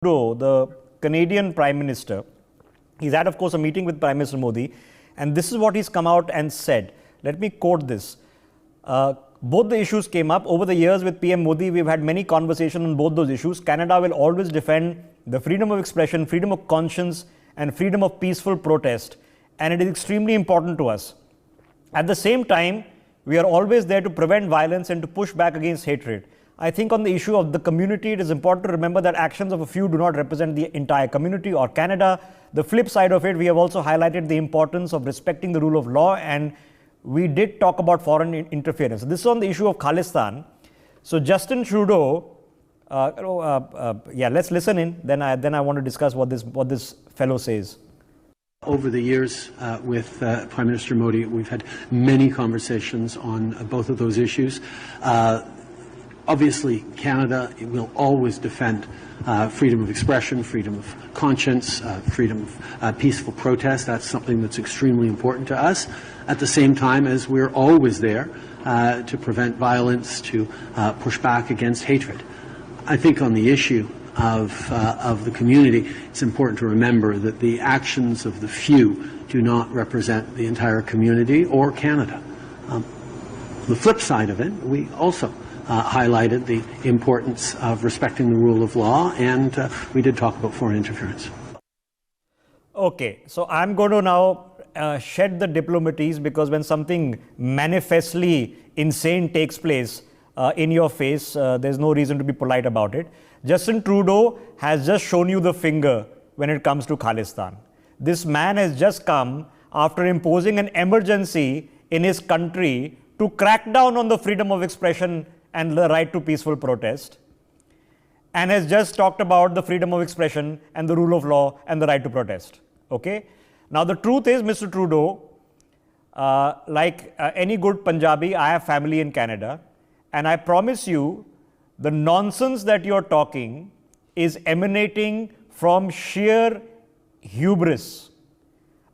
Trudeau, the Canadian Prime Minister, he's had, of course, a meeting with Prime Minister Modi, and this is what he's come out and said. Let me quote this. Both the issues came up. Over the years with PM Modi, we've had many conversations on both those issues. Canada will always defend the freedom of expression, freedom of conscience, and freedom of peaceful protest, and it is extremely important to us. At the same time, we are always there to prevent violence and to push back against hatred. I think on the issue of the community, it is important to remember that actions of a few do not represent the entire community or Canada. The flip side of it, we have also highlighted the importance of respecting the rule of law, and we did talk about foreign interference. This is on the issue of Khalistan. So Justin Trudeau, let's listen in. Then I want to discuss what this fellow says. Over the years with Prime Minister Modi, we've had many conversations on both of those issues. Obviously, Canada will always defend freedom of expression, freedom of conscience, freedom of peaceful protest. That's something that's extremely important to us. At the same time as we're always there to prevent violence, to push back against hatred. I think on the issue of the community, it's important to remember that the actions of the few do not represent the entire community or Canada. The flip side of it, we also highlighted the importance of respecting the rule of law, and we did talk about foreign interference. Okay, so I'm going to now shed the diplomatics, because when something manifestly insane takes place in your face, there's no reason to be polite about it. Justin Trudeau has just shown you the finger when it comes to Khalistan. This man has just come after imposing an emergency in his country to crack down on the freedom of expression and the right to peaceful protest, and has just talked about the freedom of expression and the rule of law and the right to protest. Okay? Now, the truth is, Mr. Trudeau, like any good Punjabi, I have family in Canada, and I promise you, the nonsense that you're talking is emanating from sheer hubris,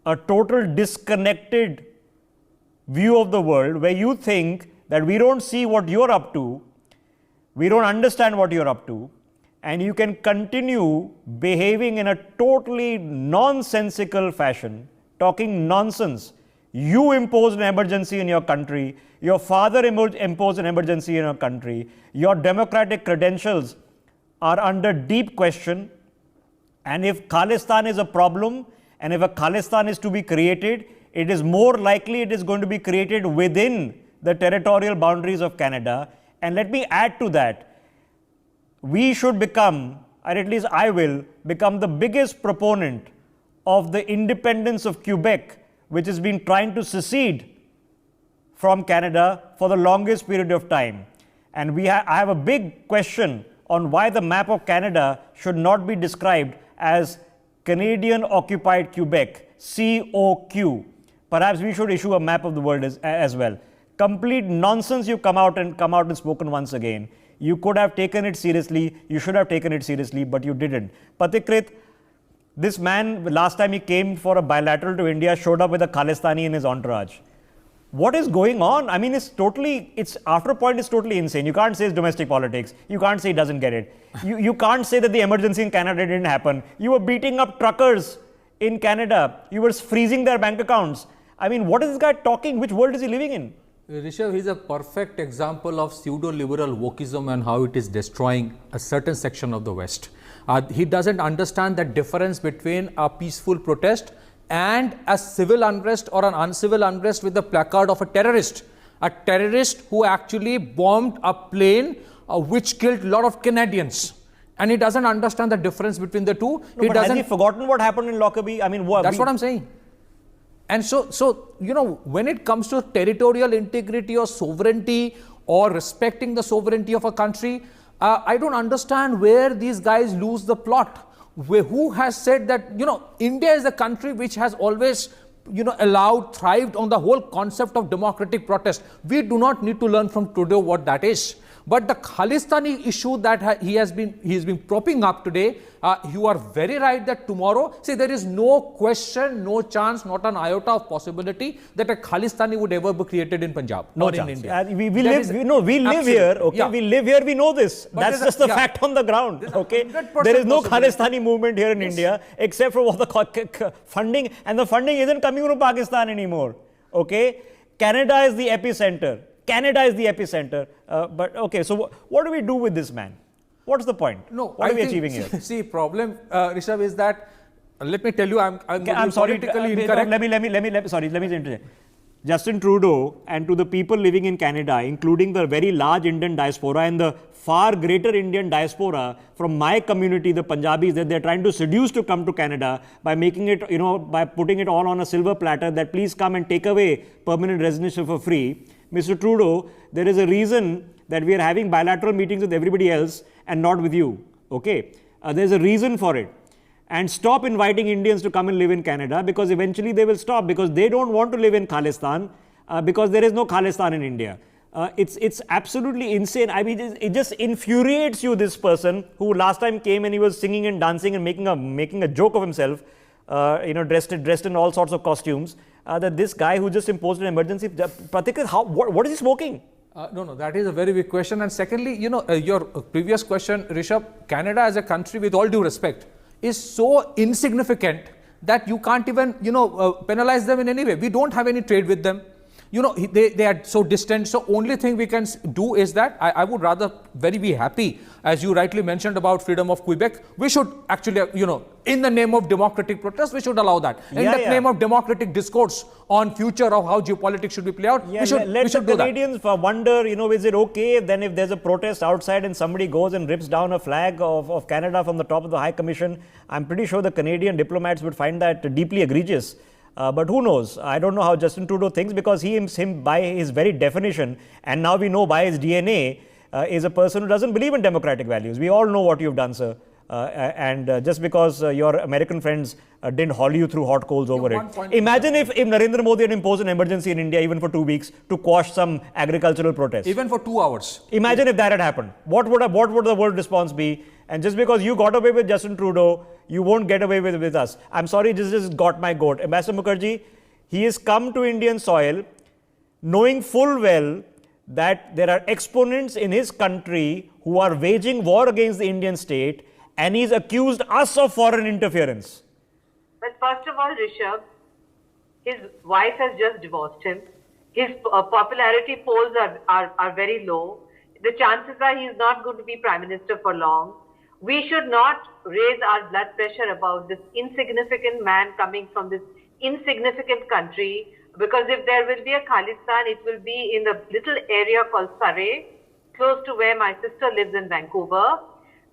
a total disconnected view of the world where you think that we don't see what you're up to, we don't understand what you're up to, and you can continue behaving in a totally nonsensical fashion, talking nonsense. You imposed an emergency in your country. Your father imposed an emergency in your country. Your democratic credentials are under deep question. And if Khalistan is a problem, and if a Khalistan is to be created, it is more likely it is going to be created within the territorial boundaries of Canada. And let me add to that, we should become, or at least I will, become the biggest proponent of the independence of Quebec, which has been trying to secede from Canada for the longest period of time. And I have a big question on why the map of Canada should not be described as Canadian Occupied Quebec, COQ. Perhaps we should issue a map of the world as well. Complete nonsense. You come out and spoken once again. You could have taken it seriously. You should have taken it seriously, but you didn't. Patikrit, this man, last time he came for a bilateral to India, showed up with a Khalistani in his entourage. What is going on? I mean, after a point, it's totally insane. You can't say it's domestic politics. You can't say he doesn't get it. You can't say that the emergency in Canada didn't happen. You were beating up truckers in Canada. You were freezing their bank accounts. I mean, what is this guy talking? Which world is he living in? Rishabh, he's a perfect example of pseudo-liberal wokeism and how it is destroying a certain section of the West. He doesn't understand the difference between a peaceful protest and a civil unrest or an uncivil unrest with the placard of a terrorist who actually bombed a plane which killed a lot of Canadians. And he doesn't understand the difference between the two. No, has he forgotten what happened in Lockerbie? I mean, that's what I'm saying. And so, you know, when it comes to territorial integrity or sovereignty or respecting the sovereignty of a country, I don't understand where these guys lose the plot. Who has said that, you know, India is a country which has always, you know, thrived on the whole concept of democratic protest. We do not need to learn from Trudeau what that is. But the Khalistani issue that he has been propping up today, you are very right that tomorrow, see, there is no question, no chance, not an iota of possibility that a Khalistani would ever be created in Punjab or in India. We live here, okay? Yeah. We live here, we know this. But that's just the fact on the ground, okay? There is no Khalistani movement here in India except for the funding, and the funding isn't coming from Pakistan anymore, okay? Canada is the epicenter. But okay, so what do we do with this man? What's the point? No, what are we achieving here? See, problem, Rishabh, is that, let me tell you, I'm sorry, politically incorrect. Let me interject. Justin Trudeau, and to the people living in Canada, including the very large Indian diaspora and the far greater Indian diaspora from my community, the Punjabis, that they're trying to seduce to come to Canada by making it, by putting it all on a silver platter, that please come and take away permanent residency for free. Mr. Trudeau, there is a reason that we are having bilateral meetings with everybody else and not with you, okay? There's a reason for it. And stop inviting Indians to come and live in Canada, because eventually they will stop, because they don't want to live in Khalistan, because there is no Khalistan in India. It's absolutely insane. I mean, it just infuriates you, this person who last time came and he was singing and dancing and making a joke of himself, dressed in all sorts of costumes, that this guy who just imposed an emergency. Pratik, what is he smoking? No, that is a very big question. And secondly, your previous question, Rishabh, Canada as a country, with all due respect, is so insignificant that you can't even, penalize them in any way. We don't have any trade with them. They are so distant. So only thing we can do is that I would rather very be happy, as you rightly mentioned about freedom of Quebec. We should actually, in the name of democratic protest, we should allow that. In the name of democratic discourse on future of how geopolitics should be played out, we should let do the Canadians wonder, is it okay then if there's a protest outside and somebody goes and rips down a flag of Canada from the top of the High Commission? I'm pretty sure the Canadian diplomats would find that deeply egregious. But who knows? I don't know how Justin Trudeau thinks, because him by his very definition, and now we know by his DNA, is a person who doesn't believe in democratic values. We all know what you've done, sir. And just because your American friends didn't haul you through hot coals over it. Imagine if Narendra Modi had imposed an emergency in India even for 2 weeks to quash some agricultural protest. Even for 2 hours. Imagine if that had happened. What would the world response be? And just because you got away with Justin Trudeau, you won't get away with us. I'm sorry, this just got my goat. Ambassador Mukherjee, he has come to Indian soil knowing full well that there are exponents in his country who are waging war against the Indian state, and he's accused us of foreign interference. But first of all, Rishabh, his wife has just divorced him. His popularity polls are very low. The chances are he is not going to be Prime Minister for long. We should not raise our blood pressure about this insignificant man coming from this insignificant country, because if there will be a Khalistan, it will be in the little area called Surrey, close to where my sister lives in Vancouver,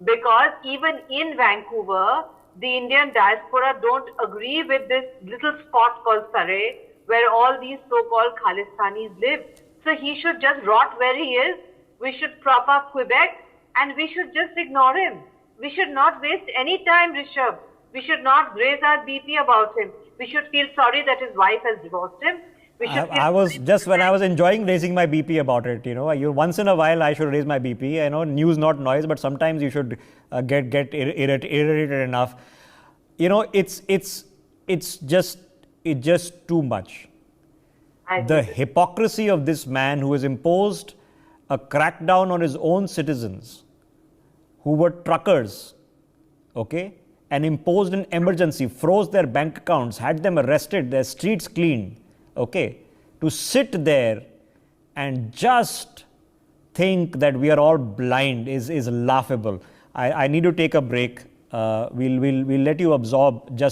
because even in Vancouver, the Indian diaspora don't agree with this little spot called Surrey, where all these so-called Khalistanis live. So he should just rot where he is. We should prop up Quebec, and we should just ignore him. We should not waste any time, Rishabh. We should not raise our BP about him. We should feel sorry that his wife has divorced him. I was just when I was enjoying raising my BP about it, once in a while I should raise my BP. I know news, not noise, but sometimes you should get irritated enough. It's just too much. The hypocrisy of this man who has imposed a crackdown on his own citizens, who were truckers, okay, and imposed an emergency, froze their bank accounts, had them arrested, their streets cleaned, okay, to sit there and just think that we are all blind is laughable. I need to take a break. We'll let you absorb just